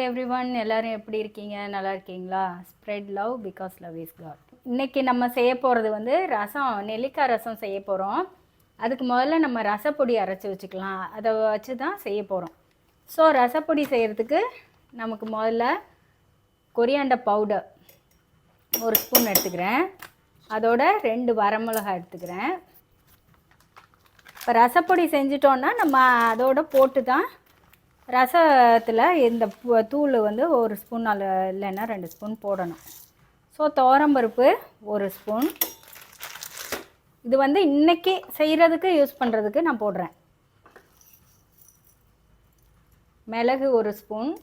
Everyone, எல்லாரும் எப்படி இருக்கீங்க? நல்லா இருக்கீங்களா? Spread love because love is God. இன்றைக்கி நம்ம செய்ய போகிறது வந்து ரசம், நெல்லிக்காய் ரசம் செய்ய போகிறோம். அதுக்கு முதல்ல நம்ம ரசப்பொடி அரைச்சி வச்சுக்கலாம். அதை வச்சு தான் செய்ய போகிறோம். ஸோ ரசப்பொடி செய்கிறதுக்கு நமக்கு முதல்ல கொரியாண்டர் பவுடர் ஒரு ஸ்பூன் எடுத்துக்கிறேன். அதோட 2 வரமிளகாய் எடுத்துக்கிறேன். இப்போ ரசப்பொடி செஞ்சிட்டோன்னா நம்ம அதோட போட்டு தான் ரசத்தில் இந்த தூள் வந்து ஒரு ஸ்பூன் இல்லைன்னா 2 ஸ்பூன் போடணும். ஸோ துவரம்பருப்பு 1 ஸ்பூன். இது வந்து இன்றைக்கி செய்கிறதுக்கு யூஸ் பண்ணுறதுக்கு நான் போடுறேன். மிளகு 1 ஸ்பூன்.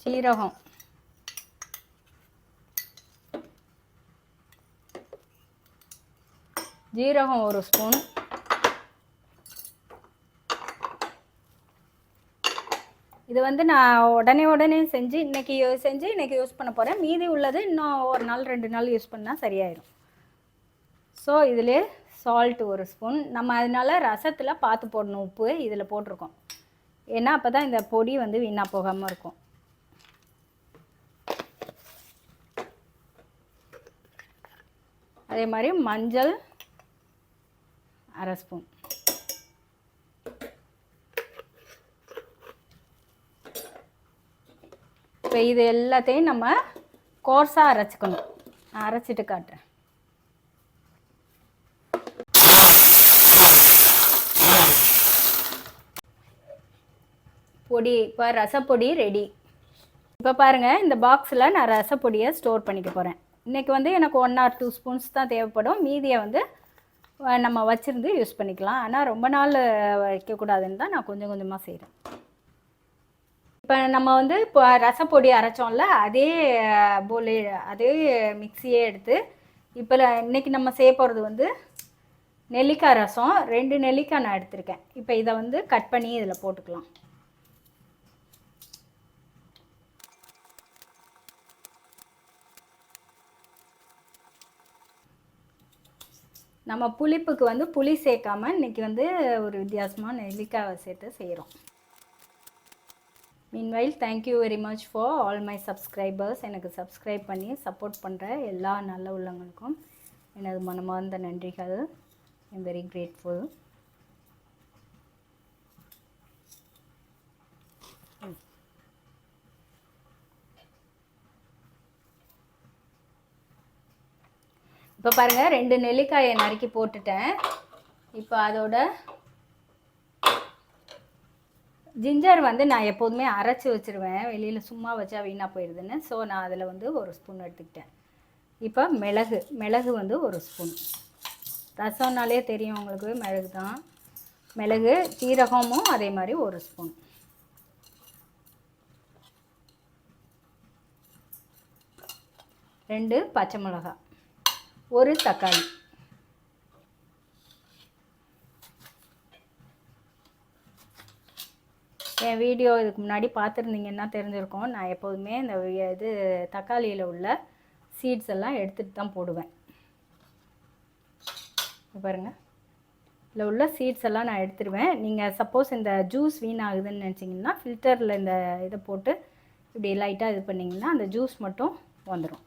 சீரகம் ஜீரகம் 1 ஸ்பூன். இது வந்து நான் உடனே செஞ்சு இன்றைக்கி யூஸ் பண்ண போகிறேன். மீதி உள்ளது இன்னும் ஒரு நாள் 2 நாள் யூஸ் பண்ணால் சரியாயிடும். ஸோ இதில் சால்ட் 1 ஸ்பூன். நம்ம அதனால் ரசத்தில் பார்த்து போடணும். உப்பு இதில் போட்டிருக்கோம். ஏன்னா அப்போ தான் இந்த பொடி வந்து வீணாக போகாமல் இருக்கும். அதே மாதிரி மஞ்சள் 1/2 ஸ்பூன். இப்போ இது எல்லாத்தையும் நம்ம கோர்ஸாக அரைச்சிக்கணும். நான் அரைச்சிட்டு காட்டுறேன். பொடி இப்போ ரசப்பொடி ரெடி. இப்போ பாருங்கள், இந்த பாக்ஸில் நான் ரசப்பொடியை ஸ்டோர் பண்ணிக்க போகிறேன். இன்றைக்கி வந்து எனக்கு 1 or 2 ஸ்பூன்ஸ் தான் தேவைப்படும். மீதியை வந்து நம்ம வச்சுருந்து யூஸ் பண்ணிக்கலாம். ஆனால் ரொம்ப நாள் வைக்கக்கூடாதுன்னு தான் நான் கொஞ்சம் கொஞ்சமாக செய்கிறேன். இப்போ நம்ம வந்து இப்போ ரசப்பொடி அரைச்சோம்ல, அதே மிக்சியே எடுத்து இப்போ இன்றைக்கி நம்ம செய்ய போகிறது வந்து நெல்லிக்காய் ரசம். 2 நெல்லிக்காய் நான் எடுத்திருக்கேன். இப்போ இதை வந்து கட் பண்ணி இதில் போட்டுக்கலாம். நம்ம புளிப்புக்கு வந்து புளி சேர்க்காமல் இன்றைக்கி வந்து ஒரு வித்தியாசமாக நெல்லிக்காய் சேர்த்து செய்கிறோம். Meanwhile, thank you very much for all my subscribers. எனக்கு சப்ஸ்கிரைப் பண்ணி சப்போர்ட் பண்ணுற எல்லா நல்ல உள்ளவங்களுக்கும் எனது மனமார்ந்த நன்றிகள். I am very grateful. இப்போ பாருங்கள், 2 நெல்லிக்காயை நறுக்கி போட்டுட்டேன். இப்போ அதோட ஜிஞ்சர் வந்து நான் எப்போதுமே அரைச்சி வச்சுருவேன். வெளியில் சும்மா வச்சா வீணாக போயிடுதுன்னு. ஸோ நான் அதில் வந்து 1 ஸ்பூன் எடுத்துக்கிட்டேன். இப்போ மிளகு வந்து 1 ஸ்பூன். ரசம்னாலே தெரியும் உங்களுக்கு, மிளகு தான். மிளகு, சீரகமும் அதே மாதிரி 1 ஸ்பூன். ரெண்டு பச்சை மிளகாய், 1 தக்காளி. என் வீடியோ இதுக்கு முன்னாடி பார்த்துருந்தீங்கன்னா தெரிஞ்சிருக்கோம். நான் எப்போதுமே இந்த தக்காளியில் உள்ள சீட்ஸ் எல்லாம் எடுத்துகிட்டு தான் போடுவேன். பாருங்கள், இதில் உள்ள சீட்ஸ் எல்லாம் நான் எடுத்துடுவேன். நீங்கள் சப்போஸ் இந்த ஜூஸ் வீணாகுதுன்னு நினச்சிங்கன்னா ஃபில்டரில் இந்த இதை போட்டு இப்படி லைட்டாக இது பண்ணிங்கன்னா அந்த ஜூஸ் மட்டும் வந்துடும்.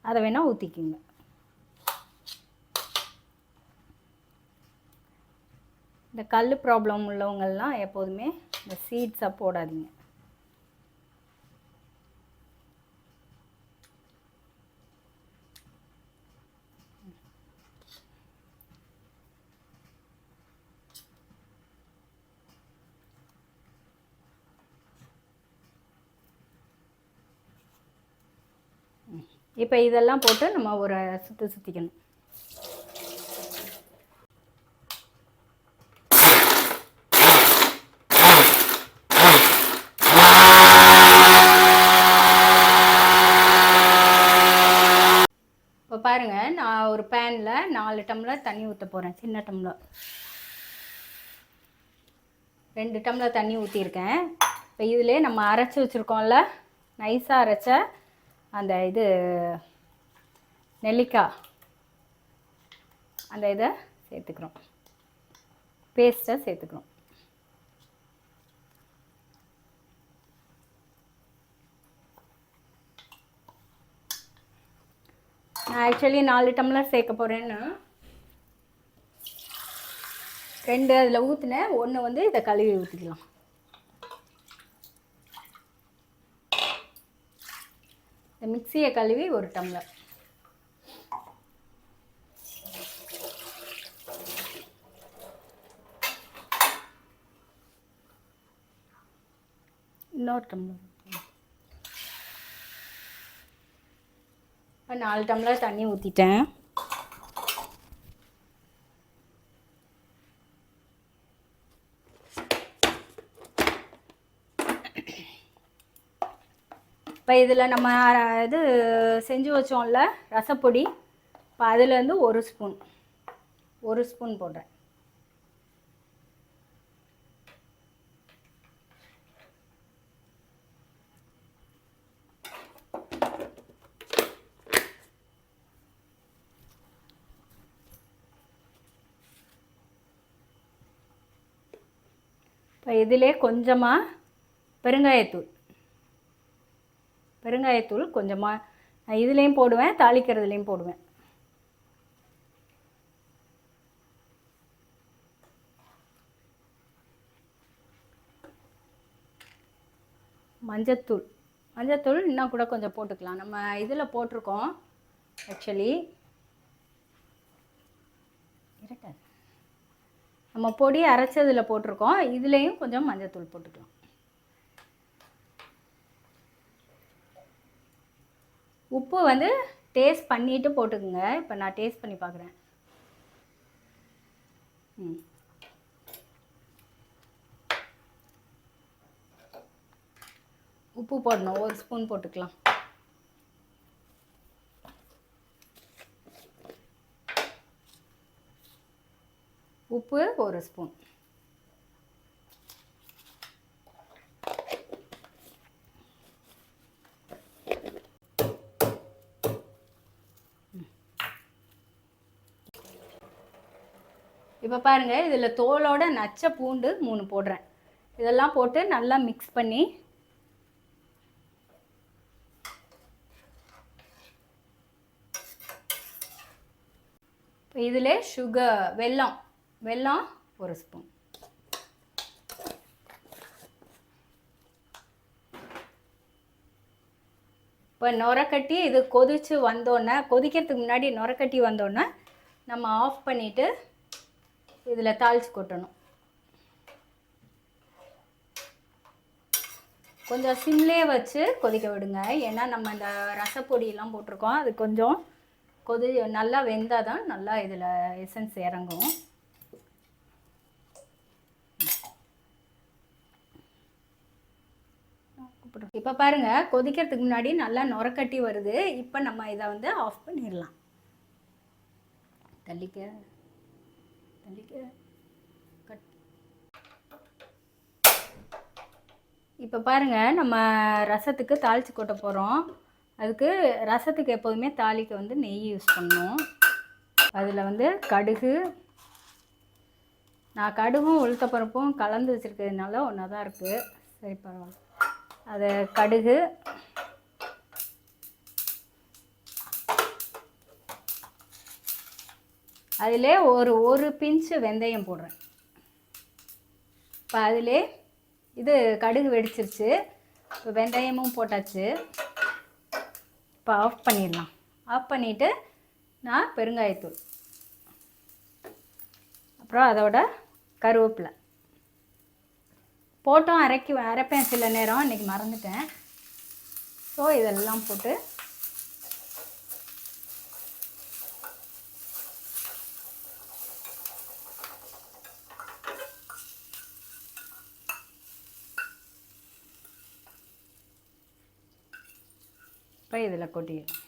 அதை வேணால் ஊற்றிக்கிங்க. இந்த கல் ப்ராப்ளம் உள்ளவங்கள்லாம் எப்போதுமே இந்த சீட்ஸை போடாதீங்க. இப்போ இதெல்லாம் போட்டு நம்ம ஒரு சுற்றிக்கணும். இப்போ பாருங்கள், நான் ஒரு பேனில் 4 டம்ளர் தண்ணி ஊற்ற போகிறேன். சின்ன டம்ளர் 2 டம்ளர் தண்ணி ஊற்றிருக்கேன். இப்போ இதிலே நம்ம அரைச்சி வச்சுருக்கோம்ல, நைஸாக அரைச்ச அந்த நெல்லிக்காய், அந்த இதை சேர்த்துக்கிறோம். பேஸ்ட்டை சேர்த்துக்கணும். நான் ஆக்சுவலி 4 டம்ளர் சேர்க்க போகிறேன்னு 2 அதில் ஊற்றினேன், 1 வந்து இதை கழுவி ஊற்றிக்கலாம். இந்த மிக்சியை கழுவி 1 டம்ளர். இன்னொரு டம்ளர். இப்போ 4 டம்ளர் தண்ணி ஊற்றிட்டேன். இப்போ இதில் நம்ம இது செஞ்சு வச்சோம்ல ரசப்பொடி, இப்போ அதுலேருந்து 1 ஸ்பூன் போடுறேன். இப்போ இதிலே கொஞ்சமாக பெருங்காயத்தூள் கொஞ்சமாக நான் இதுலேயும் போடுவேன், தாளிக்கிறதுலேயும் போடுவேன். மஞ்சத்தூள் இன்னும் கூட கொஞ்சம் போட்டுக்கலாம். நம்ம இதில் போட்டிருக்கோம் ஆக்சுவலி. நம்ம பொடி அரைச்சதில் போட்டிருக்கோம், இதுலேயும் கொஞ்சம் மஞ்சத்தூள் போட்டுக்கலாம். உப்பு வந்து டேஸ்ட் பண்ணிவிட்டு போட்டுக்குங்க. இப்போ நான் டேஸ்ட் பண்ணி பார்க்குறேன். உப்பு போடணும், 1 ஸ்பூன் போட்டுக்கலாம். உப்பு 1 ஸ்பூன். இப்போ பாருங்கள், இதில் தோலோட நச்ச பூண்டு 3 போடுறேன். இதெல்லாம் போட்டு நல்லா மிக்ஸ் பண்ணி இப்போ இதில் வெல்லம் 1 ஸ்பூன். இப்போ நுரக்கட்டி இது கொதிக்கிறதுக்கு முன்னாடி நுரக்கட்டி வந்தோடனே நம்ம ஆஃப் பண்ணிவிட்டு இதில் தாளித்து கொட்டணும். கொஞ்சம் சிம்லேயே வச்சு கொதிக்க விடுங்க. ஏன்னா நம்ம இந்த ரசப்பொடியெல்லாம் போட்டிருக்கோம், அது கொஞ்சம் நல்லா வெந்தால் தான் நல்லா இதில் எசன்ஸ் இறங்கும். இப்போ பாருங்கள், கொதிக்கிறதுக்கு முன்னாடி நல்லா நுரக்கட்டி வருது. இப்போ நம்ம இதை வந்து ஆஃப் பண்ணிடலாம். தள்ளிக்க கட். இப்போ பாருங்கள், நம்ம ரசத்துக்கு தாளித்து கொட்ட போகிறோம். அதுக்கு ரசத்துக்கு எப்போதுமே தாளிக்க வந்து நெய் யூஸ் பண்ணணும். அதில் வந்து கடுகு, நான் கடுகும் உளுத்தப்பருப்பும் கலந்து வச்சுருக்கிறதுனால ஒன்றா தான் இருக்குது. சரி பரவாயில்ல. அது கடுகு, அதிலே ஒரு பிஞ்சு வெந்தயம் போடுறேன். இப்போ அதிலே இது கடுகு வெடிச்சிருச்சு. இப்போ வெந்தயமும் போட்டாச்சு. இப்போ ஆஃப் பண்ணிடலாம். ஆஃப் பண்ணிவிட்டு நான் பெருங்காயத்தூள், அப்புறம் அதோட கருவேப்பிலை போட்டோம். அரைப்பேன் சில நேரம், இன்றைக்கி மறந்துட்டேன். ஸோ இதெல்லாம் போட்டு இப்போ இதில் கொட்டிடலாம்.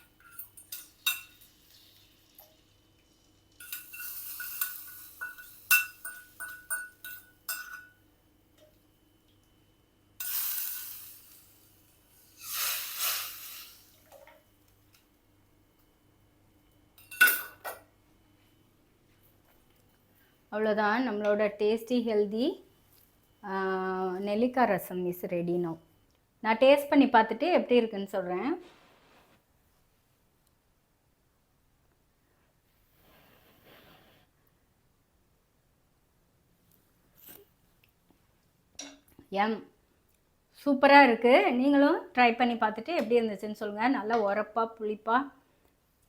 அவ்வளோதான், நம்மளோட டேஸ்டி ஹெல்தி நெல்லிக்காய் ரசம் இஸ் ரெடி நோ. நான் டேஸ்ட் பண்ணி பார்த்துட்டு எப்படி இருக்குன்னு சொல்கிறேன். சூப்பராக இருக்குது. நீங்களும் ட்ரை பண்ணி பார்த்துட்டு எப்படி இருந்துச்சுன்னு சொல்லுங்கள். நல்லா உரப்பாக புளிப்பாக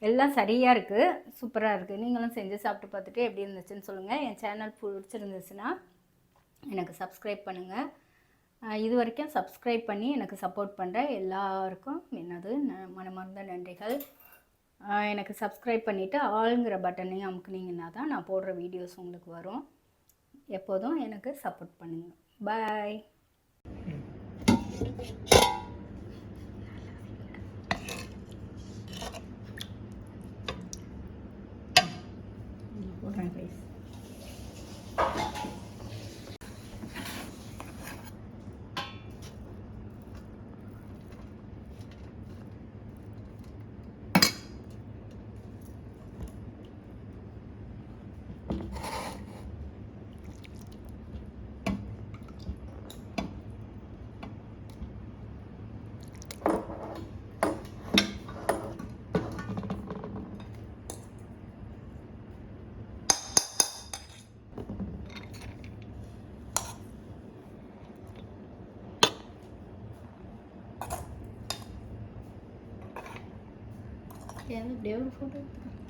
எல்லாம் சரியாக இருக்குது, சூப்பராக இருக்குது. நீங்களும் செஞ்சு சாப்பிட்டு பார்த்துட்டு எப்படி இருந்துச்சுன்னு சொல்லுங்கள். என் சேனல் பிடிச்சிருந்துச்சுன்னா எனக்கு சப்ஸ்கிரைப் பண்ணுங்கள். இது வரைக்கும் சப்ஸ்கிரைப் பண்ணி எனக்கு சப்போர்ட் பண்ணுற எல்லாருக்கும் என்னது மனமார்ந்த நன்றிகள். எனக்கு சப்ஸ்கிரைப் பண்ணிவிட்டு ஆளுங்கிற பட்டனையும் அமுக்குனீங்கன்னா தான் நான் போடுற வீடியோஸ் உங்களுக்கு வரும். எப்போதும் எனக்கு சப்போர்ட் பண்ணுங்கள். பாய். போடுறேன் ப்ளீஸ். இப்படியே ஒரு ஃபோட்டோ எடுத்துக்கிறேன்.